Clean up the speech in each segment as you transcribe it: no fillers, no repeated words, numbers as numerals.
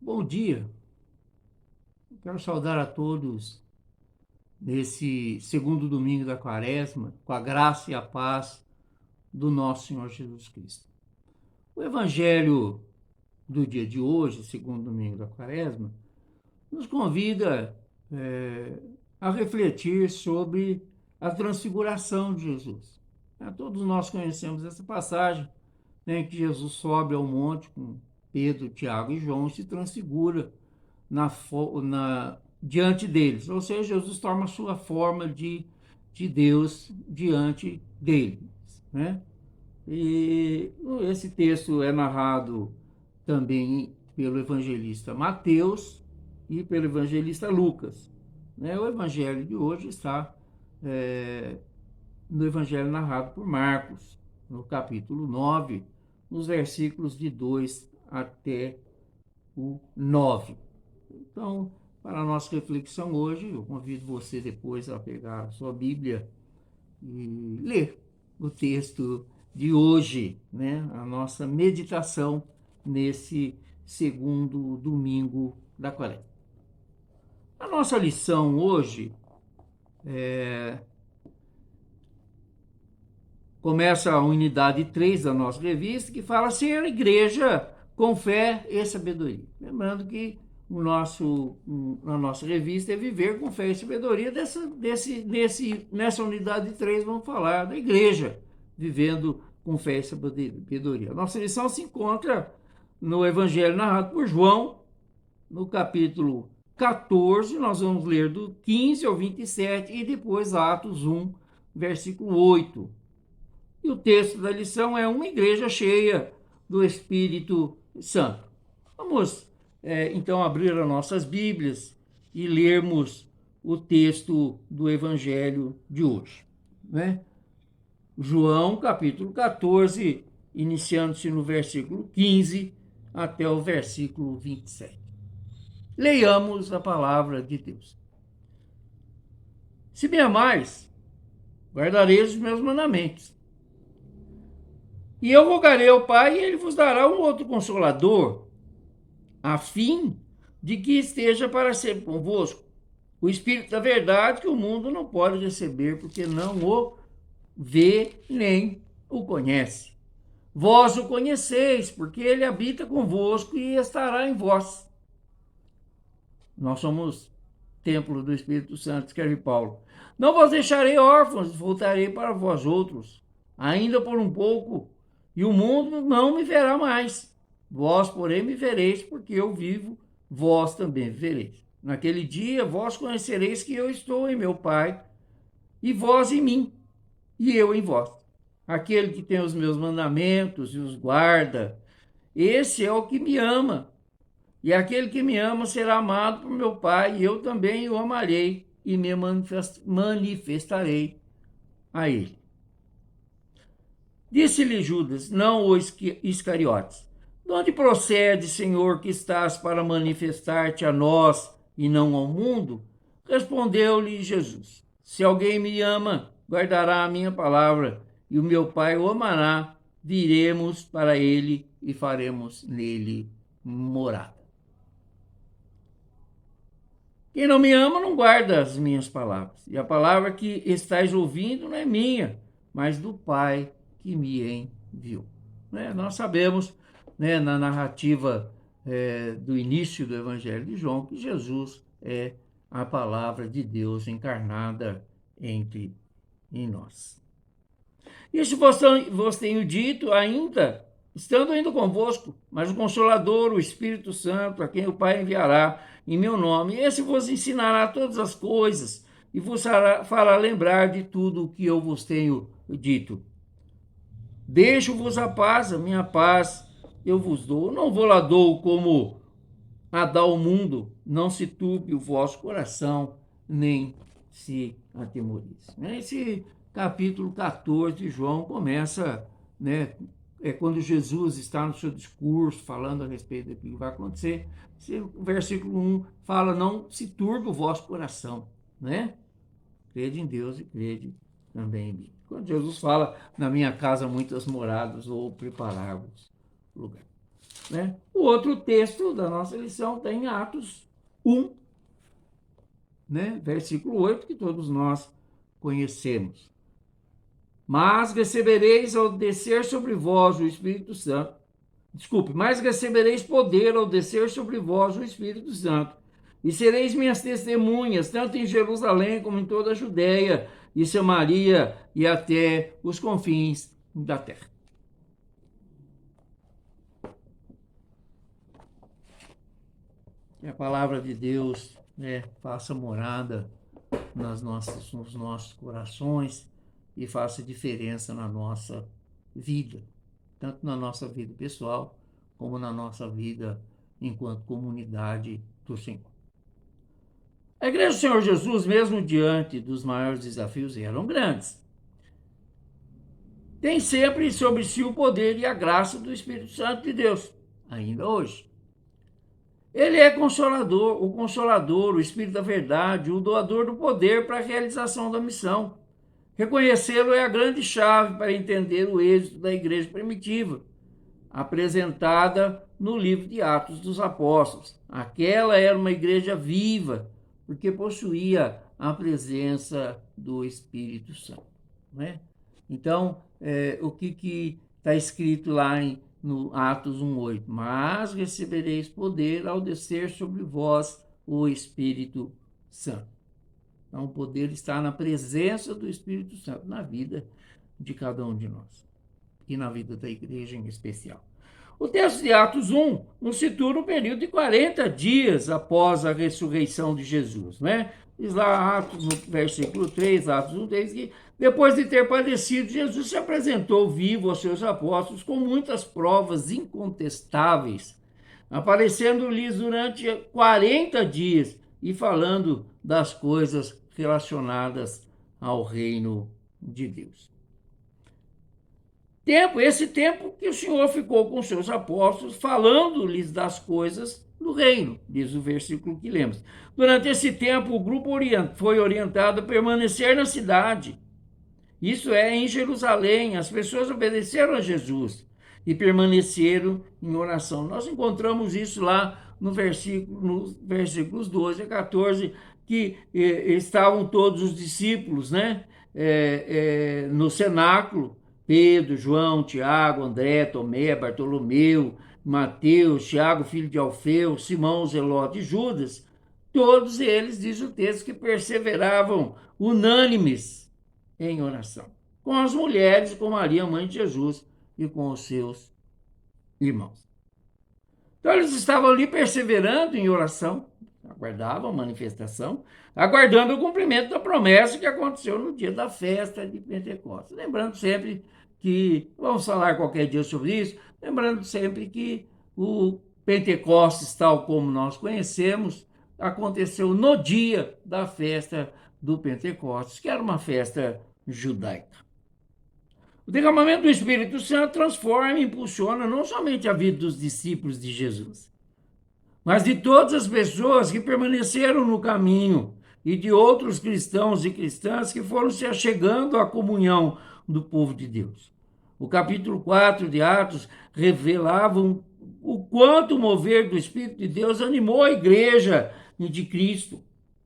Bom dia, quero saudar a todos nesse segundo domingo da Quaresma, com a graça e a paz do nosso Senhor Jesus Cristo. O Evangelho do dia de hoje, segundo domingo da Quaresma, nos convida a refletir sobre a transfiguração de Jesus. Todos nós conhecemos essa passagem, né, em que Jesus sobe ao monte com Pedro, Tiago e João e se transfigura diante deles. Ou seja, Jesus toma a sua forma de Deus diante deles. Né? E esse texto é narrado também pelo evangelista Mateus e pelo evangelista Lucas. Né? O evangelho de hoje está no evangelho narrado por Marcos, no capítulo 9, nos versículos de 2 até o 9. Então, para a nossa reflexão hoje, eu convido você depois a pegar a sua Bíblia e ler o texto de hoje, né? A nossa meditação nesse segundo domingo da Quaresma. A nossa lição hoje começa a unidade 3 da nossa revista, que fala ser a igreja com fé e sabedoria. Lembrando que na nossa revista é Viver com Fé e Sabedoria. Nessa unidade 3 vamos falar da igreja vivendo com fé e sabedoria. A nossa lição se encontra no Evangelho narrado por João, no capítulo 14, nós vamos ler do 15 ao 27 e depois Atos 1, versículo 8. E o texto da lição é uma igreja cheia do Espírito Santo. Vamos, então, abrir as nossas Bíblias e lermos o texto do Evangelho de hoje. Né? João, capítulo 14, iniciando-se no versículo 15 até o versículo 27. Leiamos a palavra de Deus. Se me amais, guardareis os meus mandamentos. E eu rogarei ao Pai, e ele vos dará um outro consolador, a fim de que esteja para sempre convosco. O Espírito da verdade, que o mundo não pode receber, porque não o vê nem o conhece. Vós o conheceis, porque ele habita convosco e estará em vós. Nós somos templo do Espírito Santo, escreve Paulo. Não vos deixarei órfãos, voltarei para vós outros, ainda por um pouco, e o mundo não me verá mais. Vós, porém, me vereis, porque eu vivo, vós também vivereis. Naquele dia, vós conhecereis que eu estou em meu Pai, e vós em mim, e eu em vós. Aquele que tem os meus mandamentos e os guarda, esse é o que me ama. E aquele que me ama será amado por meu Pai, e eu também o amarei e me manifestarei a ele. Disse-lhe Judas, não o Iscariotes: de onde procede, Senhor, que estás para manifestar-te a nós e não ao mundo? Respondeu-lhe Jesus: se alguém me ama, guardará a minha palavra, e o meu Pai o amará, viremos para ele e faremos nele morada. Quem não me ama não guarda as minhas palavras. E a palavra que estáis ouvindo não é minha, mas do Pai que me enviou. Nós sabemos, na narrativa do início do Evangelho de João, que Jesus é a palavra de Deus encarnada em nós. Isso vos tenho dito ainda, estando ainda convosco, mas o Consolador, o Espírito Santo, a quem o Pai enviará em meu nome, esse vos ensinará todas as coisas e vos fará lembrar de tudo o que eu vos tenho dito. Deixo-vos a paz, a minha paz eu vos dou. Não vou lá dou como a dá o mundo, não se turbe o vosso coração, nem se atemorize. Esse capítulo 14 de João começa, quando Jesus está no seu discurso, falando a respeito do que vai acontecer. O versículo 1 fala, não se turbe o vosso coração, Crede em Deus e crede também em mim. Quando Jesus fala, na minha casa muitas moradas, ou preparar-vos lugar. né? O outro texto da nossa lição está em Atos 1, né? Versículo 8, que todos nós conhecemos. Mas recebereis ao descer sobre vós o Espírito Santo. Desculpe, mas recebereis poder ao descer sobre vós o Espírito Santo. E sereis minhas testemunhas, tanto em Jerusalém como em toda a Judéia e Samaria e até os confins da terra. Que a palavra de Deus, né, faça morada nos nossos corações e faça diferença na nossa vida, tanto na nossa vida pessoal, como na nossa vida enquanto comunidade do Senhor. A igreja do Senhor Jesus, mesmo diante dos maiores desafios, eram grandes. Tem sempre sobre si o poder e a graça do Espírito Santo de Deus, ainda hoje. Ele é consolador, o Espírito da verdade, o doador do poder para a realização da missão. Reconhecê-lo é a grande chave para entender o êxito da igreja primitiva, apresentada no livro de Atos dos Apóstolos. Aquela era uma igreja viva, porque possuía a presença do Espírito Santo, né? Então, o que está escrito lá no Atos 1:8? Mas recebereis poder ao descer sobre vós o Espírito Santo. Então, o poder está na presença do Espírito Santo na vida de cada um de nós e na vida da igreja em especial. O texto de Atos 1 nos situa um período de 40 dias após a ressurreição de Jesus, né? Diz lá, Atos, no versículo 3, Atos 1:3, que depois de ter padecido, Jesus se apresentou vivo aos seus apóstolos com muitas provas incontestáveis, aparecendo-lhes durante 40 dias e falando das coisas relacionadas ao reino de Deus. Esse tempo que o Senhor ficou com seus apóstolos, falando-lhes das coisas do reino, diz o versículo que lemos. Durante esse tempo, o grupo foi orientado a permanecer na cidade. Isso é, em Jerusalém, as pessoas obedeceram a Jesus e permaneceram em oração. Nós encontramos isso lá nos versículos 12 a 14, que estavam todos os discípulos, né? No cenáculo, Pedro, João, Tiago, André, Tomé, Bartolomeu, Mateus, Tiago, filho de Alfeu, Simão, Zelote e Judas. Todos eles, diz o texto, que perseveravam unânimes em oração, com as mulheres, com Maria, mãe de Jesus, e com os seus irmãos. Então eles estavam ali perseverando em oração, aguardavam a manifestação, aguardando o cumprimento da promessa que aconteceu no dia da festa de Pentecostes. Lembrando sempre que, vamos falar qualquer dia sobre isso, lembrando sempre que o Pentecostes, tal como nós conhecemos, aconteceu no dia da festa do Pentecostes, que era uma festa judaica. O derramamento do Espírito Santo transforma e impulsiona não somente a vida dos discípulos de Jesus, mas de todas as pessoas que permaneceram no caminho e de outros cristãos e cristãs que foram se achegando à comunhão do povo de Deus. O capítulo 4 de Atos revelava o quanto o mover do Espírito de Deus animou a igreja de Cristo,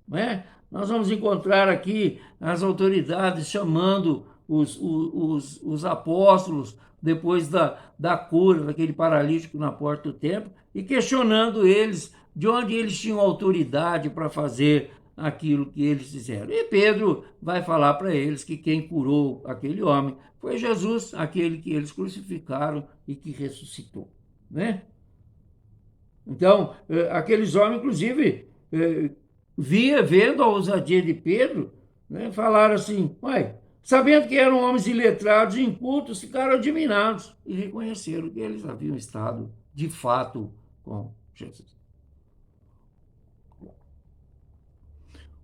né? Nós vamos encontrar aqui as autoridades chamando os apóstolos depois da cura daquele paralítico na porta do templo e questionando eles de onde eles tinham autoridade para fazer aquilo que eles fizeram. E Pedro vai falar para eles que quem curou aquele homem foi Jesus, aquele que eles crucificaram e que ressuscitou, né? Então, aqueles homens, inclusive, vendo a ousadia de Pedro, né, falaram assim, sabendo que eram homens iletrados e incultos, ficaram admirados e reconheceram que eles haviam estado, de fato, com Jesus.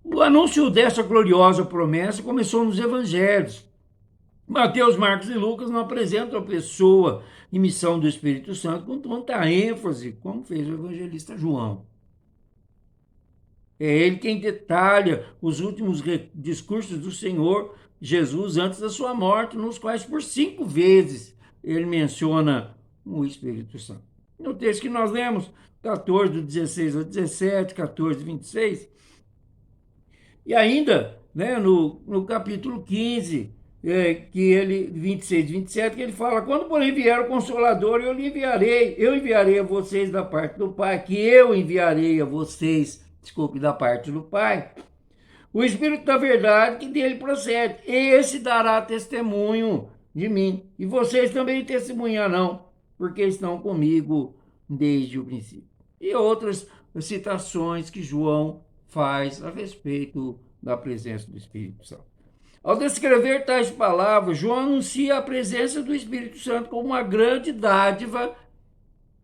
O anúncio dessa gloriosa promessa começou nos evangelhos. Mateus, Marcos e Lucas não apresentam a pessoa e missão do Espírito Santo com tanta ênfase como fez o evangelista João. É ele quem detalha os últimos discursos do Senhor Jesus antes da sua morte, nos quais por 5 vezes ele menciona o Espírito Santo. No texto que nós lemos, 14, do 16 ao 17, 14, 26, e ainda, né, no capítulo 15, que ele, 26, 27, que ele fala: quando porém vier o Consolador, eu enviarei a vocês da parte do Pai, que eu enviarei a vocês, desculpe, da parte do Pai, o Espírito da verdade que dele procede. Esse dará testemunho de mim. E vocês também testemunharão, porque estão comigo desde o princípio. E outras citações que João faz a respeito da presença do Espírito Santo. Ao descrever tais palavras, João anuncia a presença do Espírito Santo como uma grande dádiva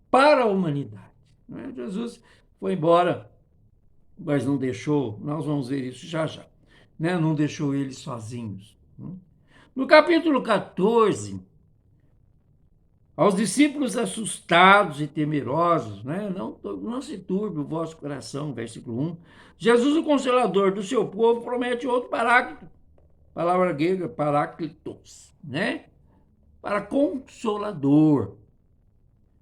para a humanidade. Jesus foi embora, mas não deixou, nós vamos ver isso já já, né? Não deixou eles sozinhos. No capítulo 14, aos discípulos assustados e temerosos, né? Não se turbe o vosso coração, versículo 1, Jesus, o Consolador do seu povo, promete outro paráclito, palavra grega, paráclitos, né? Para consolador.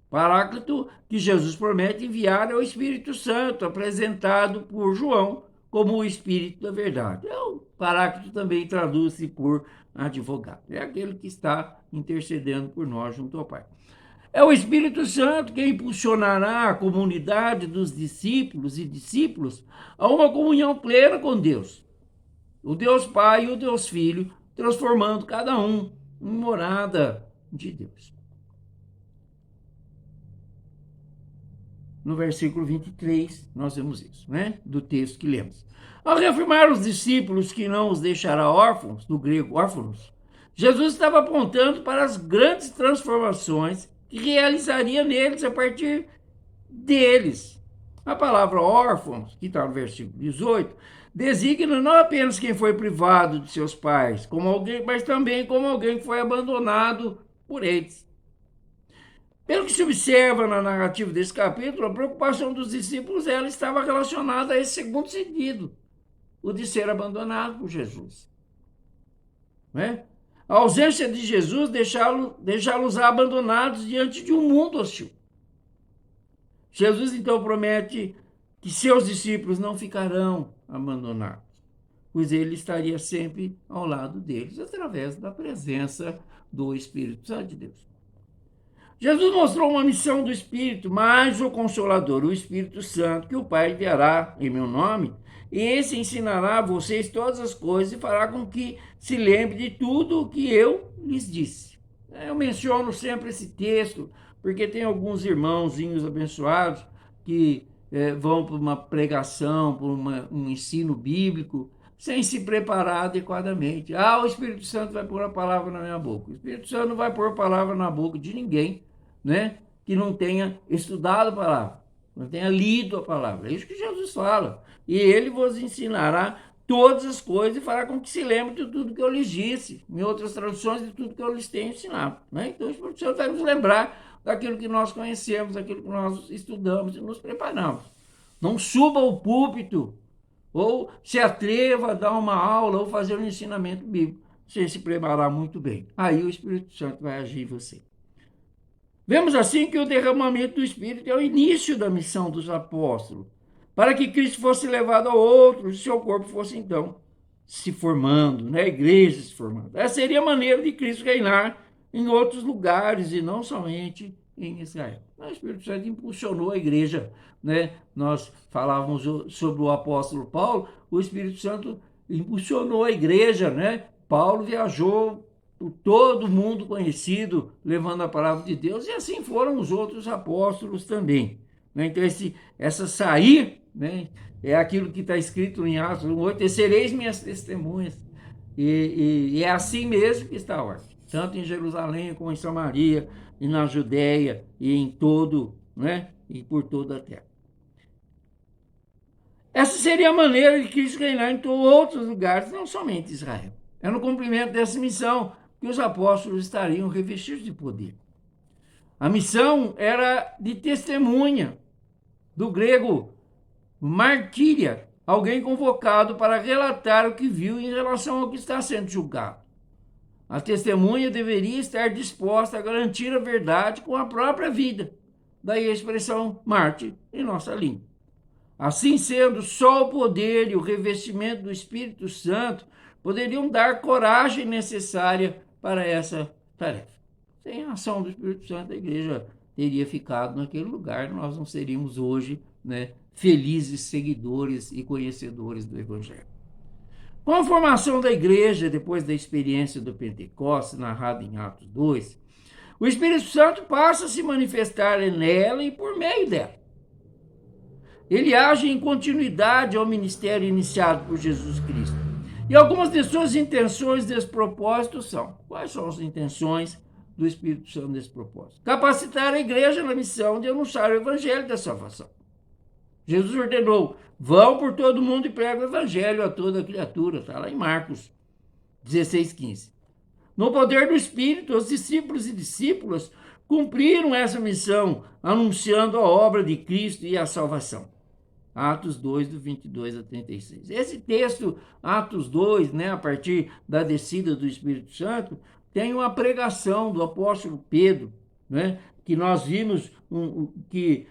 Paráclito que Jesus promete enviar é o Espírito Santo, apresentado por João como o Espírito da verdade. O Paráclito também traduz-se por advogado. É aquele que está intercedendo por nós junto ao Pai. É o Espírito Santo que impulsionará a comunidade dos discípulos e discípulos a uma comunhão plena com Deus, o Deus Pai e o Deus Filho, transformando cada um em morada de Deus. No versículo 23, nós vemos isso, né? Do texto que lemos. Ao reafirmar os discípulos que não os deixará órfãos, do grego órfãos, Jesus estava apontando para as grandes transformações que realizaria neles a partir deles. A palavra órfãos, que está no versículo 18, designa não apenas quem foi privado de seus pais, como alguém, mas também como alguém que foi abandonado por eles. Pelo que se observa na narrativa desse capítulo, a preocupação dos discípulos ela estava relacionada a esse segundo sentido, o de ser abandonado por Jesus. Né? A ausência de Jesus deixá-los abandonados diante de um mundo hostil. Jesus então promete que seus discípulos não ficarão abandonados, pois ele estaria sempre ao lado deles, através da presença do Espírito Santo de Deus. Jesus mostrou uma missão do Espírito, mais o Consolador, o Espírito Santo, que o Pai enviará em meu nome, e esse ensinará a vocês todas as coisas e fará com que se lembre de tudo o que eu lhes disse. Eu menciono sempre esse texto, porque tem alguns irmãozinhos abençoados que vão para uma pregação, para um ensino bíblico, sem se preparar adequadamente. O Espírito Santo vai pôr a palavra na minha boca. O Espírito Santo não vai pôr a palavra na boca de ninguém, né, que não tenha estudado a palavra, não tenha lido a palavra. É isso que Jesus fala. E ele vos ensinará todas as coisas e fará com que se lembre de tudo que eu lhes disse. Em outras traduções, de tudo que eu lhes tenho ensinado. Né? Então, o Espírito Santo vai nos lembrar daquilo que nós conhecemos, daquilo que nós estudamos e nos preparamos. Não suba ao púlpito ou se atreva a dar uma aula ou fazer um ensinamento bíblico sem se preparar muito bem. Aí o Espírito Santo vai agir em você. Vemos assim que o derramamento do Espírito é o início da missão dos apóstolos, para que Cristo fosse levado a outros e seu corpo fosse então se formando, né? A igreja se formando. Essa seria a maneira de Cristo reinar em outros lugares e não somente em Israel. O Espírito Santo impulsionou a igreja, né? Nós falávamos sobre o apóstolo Paulo, o Espírito Santo impulsionou a igreja, né? Paulo viajou por todo o mundo conhecido, levando a palavra de Deus, e assim foram os outros apóstolos também. Né? Então, essa sair, né, é aquilo que está escrito em Atos 1:8, e sereis minhas testemunhas. E é assim mesmo que está a ordem, tanto em Jerusalém como em Samaria, e na Judéia, e em todo, né, e por toda a terra. Essa seria a maneira de Cristo reinar em outros lugares, não somente Israel. É no cumprimento dessa missão que os apóstolos estariam revestidos de poder. A missão era de testemunha, do grego martíria, alguém convocado para relatar o que viu em relação ao que está sendo julgado. A testemunha deveria estar disposta a garantir a verdade com a própria vida, daí a expressão mártir em nossa língua. Assim sendo, só o poder e o revestimento do Espírito Santo poderiam dar coragem necessária para essa tarefa. Sem a ação do Espírito Santo, a igreja teria ficado naquele lugar, nós não seríamos hoje, né, felizes seguidores e conhecedores do Evangelho. Com a formação da igreja, depois da experiência do Pentecostes, narrada em Atos 2, o Espírito Santo passa a se manifestar nela e por meio dela. Ele age em continuidade ao ministério iniciado por Jesus Cristo. E algumas de suas intenções desse propósito são: quais são as intenções do Espírito Santo nesse propósito? Capacitar a igreja na missão de anunciar o evangelho da salvação. Jesus ordenou: vão por todo mundo e pregam o evangelho a toda criatura. Está lá em Marcos 16:15. No poder do Espírito, os discípulos e discípulas cumpriram essa missão, anunciando a obra de Cristo e a salvação. Atos 2, do 22 a 36. Esse texto, Atos 2, né, a partir da descida do Espírito Santo, tem uma pregação do apóstolo Pedro, né, que nós vimos que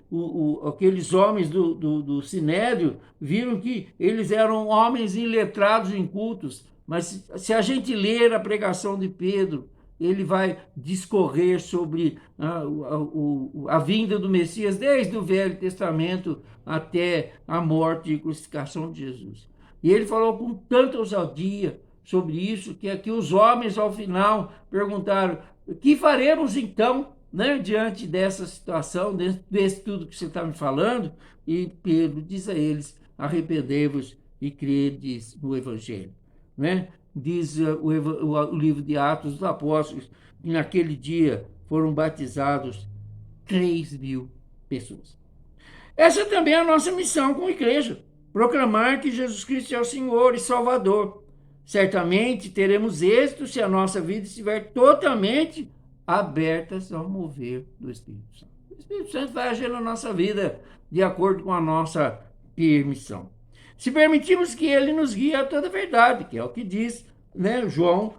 aqueles homens do Sinédrio viram que eles eram homens iletrados e incultos, mas se a gente ler a pregação de Pedro, ele vai discorrer sobre a vinda do Messias desde o Velho Testamento até a morte e crucificação de Jesus. E ele falou com tanta ousadia sobre isso, que aqui os homens, ao final, perguntaram: o que faremos então, né, diante dessa situação, desse tudo que você está me falando? E Pedro diz a eles: arrependei-vos e credes no Evangelho. Né? Diz o livro de Atos dos Apóstolos, que naquele dia foram batizados 3.000 pessoas. Essa também é a nossa missão como igreja: proclamar que Jesus Cristo é o Senhor e Salvador. Certamente teremos êxito se a nossa vida estiver totalmente aberta ao mover do Espírito Santo. O Espírito Santo vai agir na nossa vida de acordo com a nossa permissão. Se permitirmos que ele nos guie a toda a verdade, que é o que diz, né, João,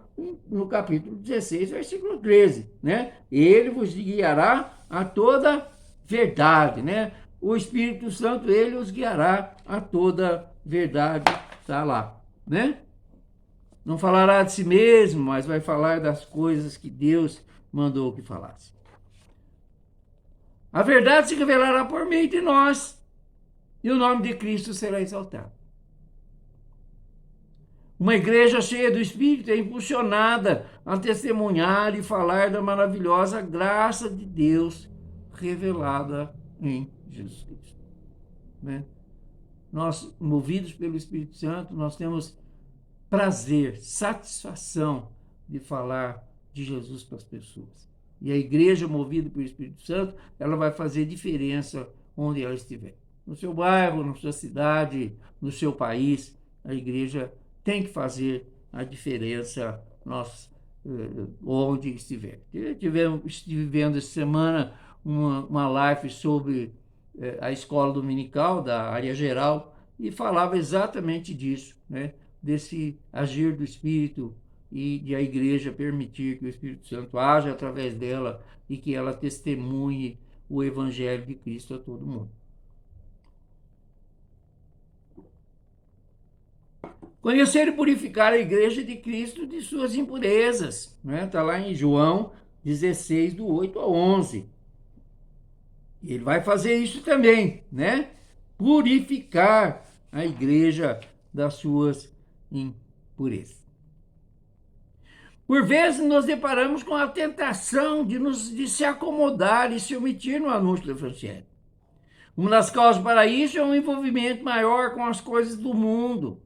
no capítulo 16, versículo 13. Né? Ele vos guiará a toda verdade. Né? O Espírito Santo, ele os guiará a toda verdade. Está lá. Né? Não falará de si mesmo, mas vai falar das coisas que Deus mandou que falasse. A verdade se revelará por meio de nós, e o nome de Cristo será exaltado. Uma igreja cheia do Espírito é impulsionada a testemunhar e falar da maravilhosa graça de Deus revelada em Jesus Cristo. Né? Nós, movidos pelo Espírito Santo, nós temos prazer, satisfação de falar de Jesus para as pessoas. E a igreja movida pelo Espírito Santo, ela vai fazer diferença onde ela estiver. No seu bairro, na sua cidade, no seu país, a igreja tem que fazer a diferença onde estiver. Estive vendo essa semana uma live sobre a escola dominical da área geral e falava exatamente disso, né? Desse agir do Espírito e de a igreja permitir que o Espírito Santo haja através dela e que ela testemunhe o Evangelho de Cristo a todo mundo. Conhecer e purificar a igreja de Cristo de suas impurezas. Está lá em João 16, do 8 a 11. Ele vai fazer isso também, né? Purificar a igreja das suas impurezas. Por vezes nos deparamos com a tentação de se acomodar e se omitir no anúncio do Evangelho. Uma das causas para isso é um envolvimento maior com as coisas do mundo.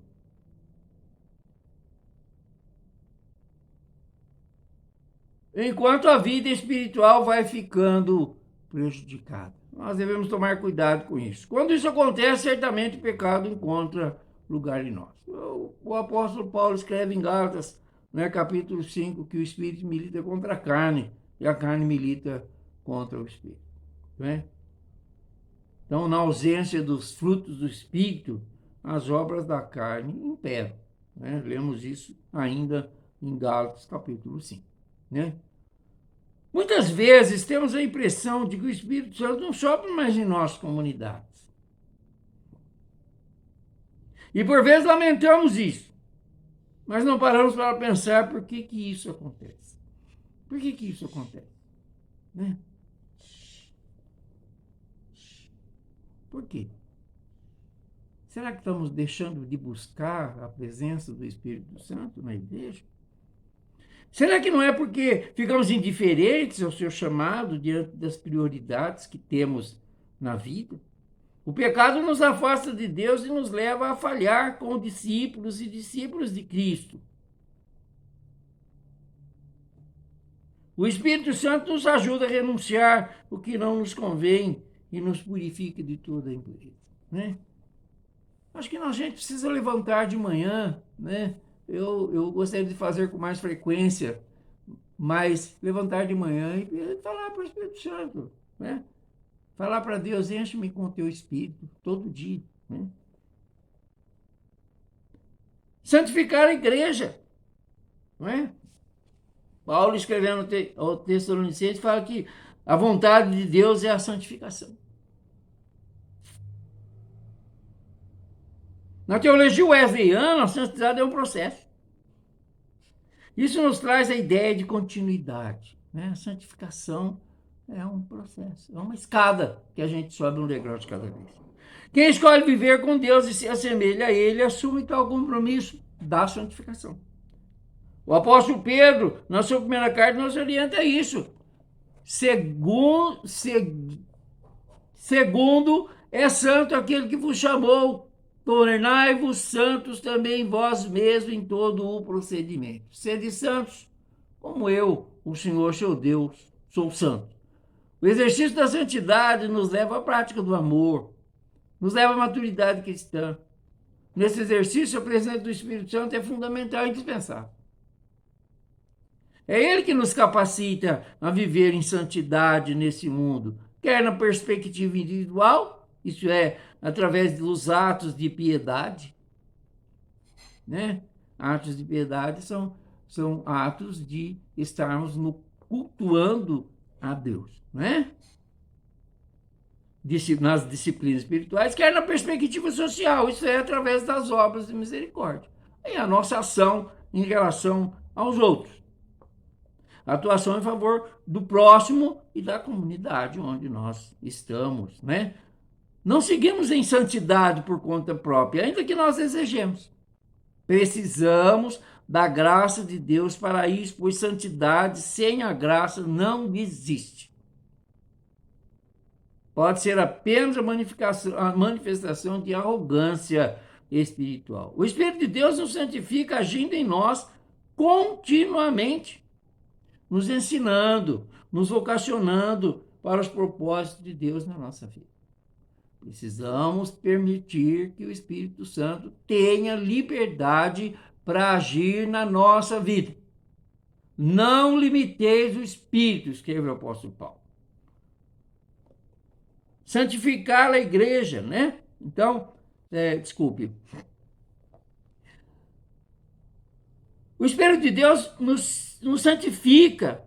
Enquanto a vida espiritual vai ficando prejudicada. Nós devemos tomar cuidado com isso. Quando isso acontece, certamente o pecado encontra lugar em nós. O apóstolo Paulo escreve em Gálatas, né, capítulo 5, que o espírito milita contra a carne e a carne milita contra o espírito. Né? Então, na ausência dos frutos do espírito, as obras da carne imperam. Né? Lemos isso ainda em Gálatas, capítulo 5. Né? Muitas vezes temos a impressão de que o Espírito Santo não sopra mais em nossas comunidades. E por vezes lamentamos isso, mas não paramos para pensar por que isso acontece. Por que isso acontece? Né? Por quê? Será que estamos deixando de buscar a presença do Espírito Santo na igreja? Será que não é porque ficamos indiferentes ao seu chamado diante das prioridades que temos na vida? O pecado nos afasta de Deus e nos leva a falhar como discípulos e discípulos de Cristo. O Espírito Santo nos ajuda a renunciar o que não nos convém e nos purifica de toda a impureza, né? Acho que a gente precisa levantar de manhã, né? Eu gostaria de fazer com mais frequência, mas levantar de manhã e falar para o Espírito Santo, né? Falar para Deus, enche-me com o teu Espírito todo dia, né? Santificar a igreja, não é? Paulo, escrevendo ao Tessalonicenses, fala que a vontade de Deus é a santificação. Na teologia wesleyana, a santidade é um processo. Isso nos traz a ideia de continuidade, né? A santificação é um processo, é uma escada que a gente sobe um degrau de cada vez. Quem escolhe viver com Deus e se assemelha a Ele, assume tal compromisso da santificação. O apóstolo Pedro, na sua primeira carta, nos orienta a isso. Segundo é santo aquele que vos chamou, tornai-vos santos também vós mesmos em todo o procedimento. Sede santos, como eu, o Senhor seu Deus, sou santo. O exercício da santidade nos leva à prática do amor, nos leva à maturidade cristã. Nesse exercício, a presença do Espírito Santo é fundamental e indispensável. É Ele que nos capacita a viver em santidade nesse mundo, quer na perspectiva individual, isso é, através dos atos de piedade, né? Atos de piedade são atos de estarmos cultuando a Deus, né? Nas disciplinas espirituais, quer na perspectiva social, isso é através das obras de misericórdia. E a nossa ação em relação aos outros. Atuação em favor do próximo e da comunidade onde nós estamos, né? Não seguimos em santidade por conta própria, ainda que nós desejemos. Precisamos da graça de Deus para isso, pois santidade sem a graça não existe. Pode ser apenas a manifestação de arrogância espiritual. O Espírito de Deus nos santifica agindo em nós continuamente, nos ensinando, nos vocacionando para os propósitos de Deus na nossa vida. Precisamos permitir que o Espírito Santo tenha liberdade para agir na nossa vida. Não limiteis o Espírito, escreve o apóstolo Paulo. Santificar a igreja, né? Então, desculpe. O Espírito de Deus nos santifica,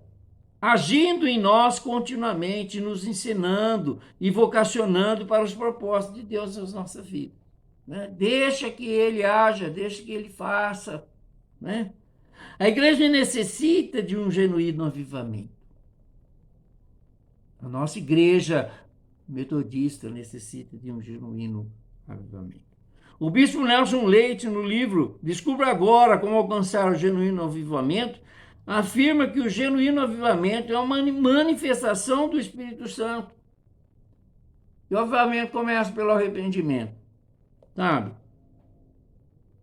agindo em nós continuamente, nos ensinando e vocacionando para os propósitos de Deus na nossa vida. Né? Deixa que Ele haja, deixa que Ele faça. Né? A igreja necessita de um genuíno avivamento. A nossa igreja metodista necessita de um genuíno avivamento. O bispo Nelson Leite, no livro Descubra Agora Como Alcançar o Genuíno Avivamento, afirma que o genuíno avivamento é uma manifestação do Espírito Santo. E o avivamento começa pelo arrependimento, sabe?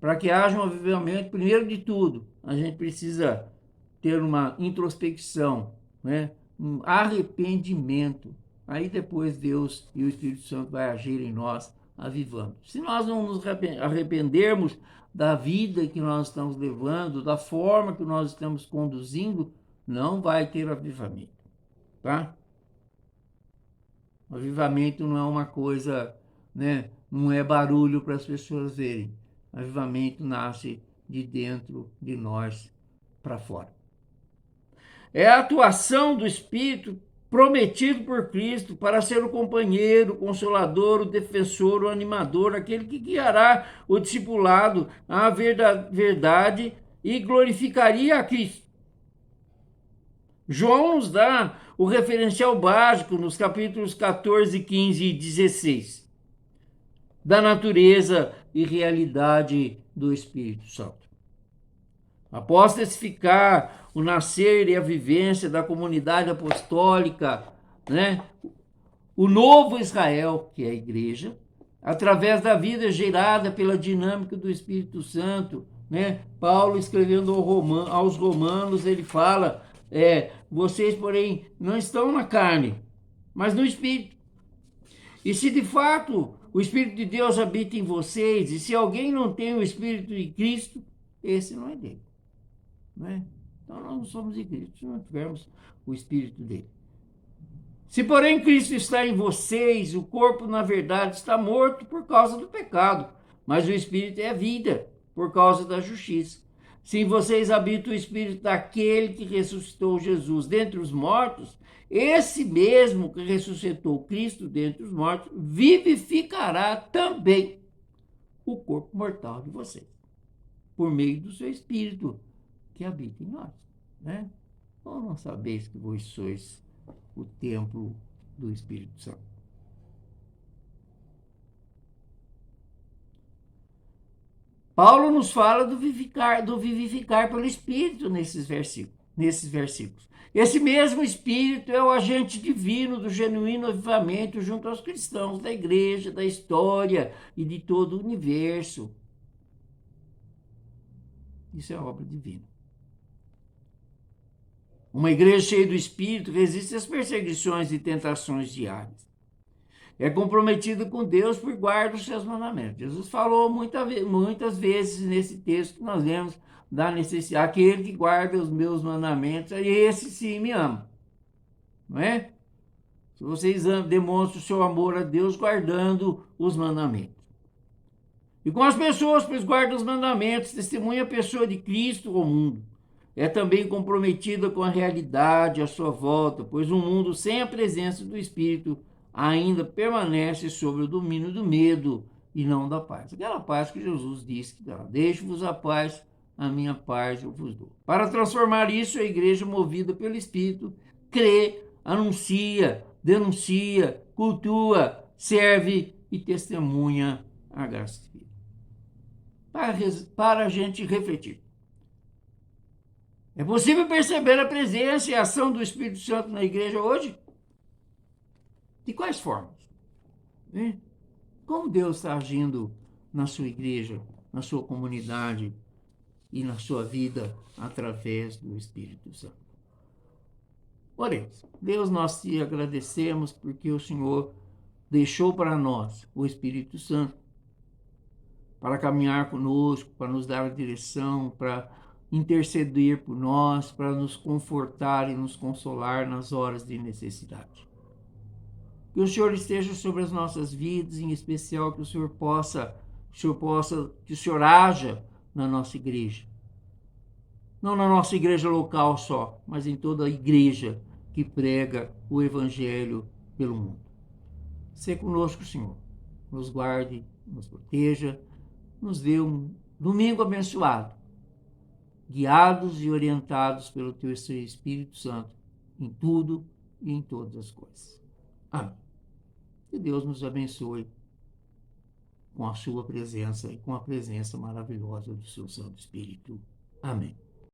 Para que haja um avivamento, primeiro de tudo, a gente precisa ter uma introspecção, né? Um arrependimento. Aí depois Deus e o Espírito Santo vai agir em nós, avivando. Se nós não nos arrependermos da vida que nós estamos levando, da forma que nós estamos conduzindo, não vai ter avivamento, tá? O avivamento não é uma coisa, né? Não é barulho para as pessoas verem. O avivamento nasce de dentro de nós para fora. é a atuação do Espírito prometido por Cristo para ser o companheiro, o consolador, o defensor, o animador, aquele que guiará o discipulado à verdade e glorificaria a Cristo. João nos dá o referencial básico nos capítulos 14, 15 e 16 da natureza e realidade do Espírito Santo. Após testificar o nascer e a vivência da comunidade apostólica, né, o novo Israel, que é a igreja, através da vida gerada pela dinâmica do Espírito Santo, né? Paulo escrevendo aos Romanos, ele fala, vocês, porém, não estão na carne, mas no Espírito. E se de fato o Espírito de Deus habita em vocês, e se alguém não tem o Espírito de Cristo, esse não é dele. Né? Então nós não somos de Cristo, se não tivermos o Espírito dele. Se porém Cristo está em vocês, o corpo na verdade está morto por causa do pecado, mas o Espírito é vida por causa da justiça. Se em vocês habita o Espírito daquele que ressuscitou Jesus dentre os mortos, esse mesmo que ressuscitou Cristo dentre os mortos vivificará também o corpo mortal de vocês, por meio do seu Espírito que habita em nós. Né? Ou não sabeis que vós sois o templo do Espírito Santo? Paulo nos fala do vivificar pelo Espírito nesses versículos. Esse mesmo Espírito é o agente divino do genuíno avivamento junto aos cristãos da igreja, da história e de todo o universo. Isso é obra divina. Uma igreja cheia do Espírito resiste às perseguições e tentações diárias. É comprometida com Deus por guarda os seus mandamentos. Jesus falou muitas vezes nesse texto que nós lemos da necessidade. Aquele que guarda os meus mandamentos, esse sim me ama. Não é? Se vocês demonstram o seu amor a Deus guardando os mandamentos. E com as pessoas, pois guarda os mandamentos, testemunha a pessoa de Cristo ao mundo. É também comprometida com a realidade à sua volta, pois um mundo sem a presença do Espírito ainda permanece sob o domínio do medo e não da paz. Aquela paz que Jesus disse que dá. Deixo-vos a paz, a minha paz eu vos dou. Para transformar isso, a igreja movida pelo Espírito crê, anuncia, denuncia, cultua, serve e testemunha a graça de Deus. Para a gente refletir. É possível perceber a presença e a ação do Espírito Santo na igreja hoje? De quais formas? Como Deus está agindo na sua igreja, na sua comunidade e na sua vida através do Espírito Santo? Oremos. Deus, nós te agradecemos porque o Senhor deixou para nós o Espírito Santo para caminhar conosco, para nos dar a direção, para interceder por nós, para nos confortar e nos consolar nas horas de necessidade. Que o Senhor esteja sobre as nossas vidas, em especial que o Senhor haja na nossa igreja. Não na nossa igreja local só, mas em toda a igreja que prega o Evangelho pelo mundo. Sê conosco, Senhor. Nos guarde, nos proteja, nos dê um domingo abençoado, guiados e orientados pelo Teu Espírito Santo em tudo e em todas as coisas. Amém. Que Deus nos abençoe com a sua presença e com a presença maravilhosa do seu Santo Espírito. Amém.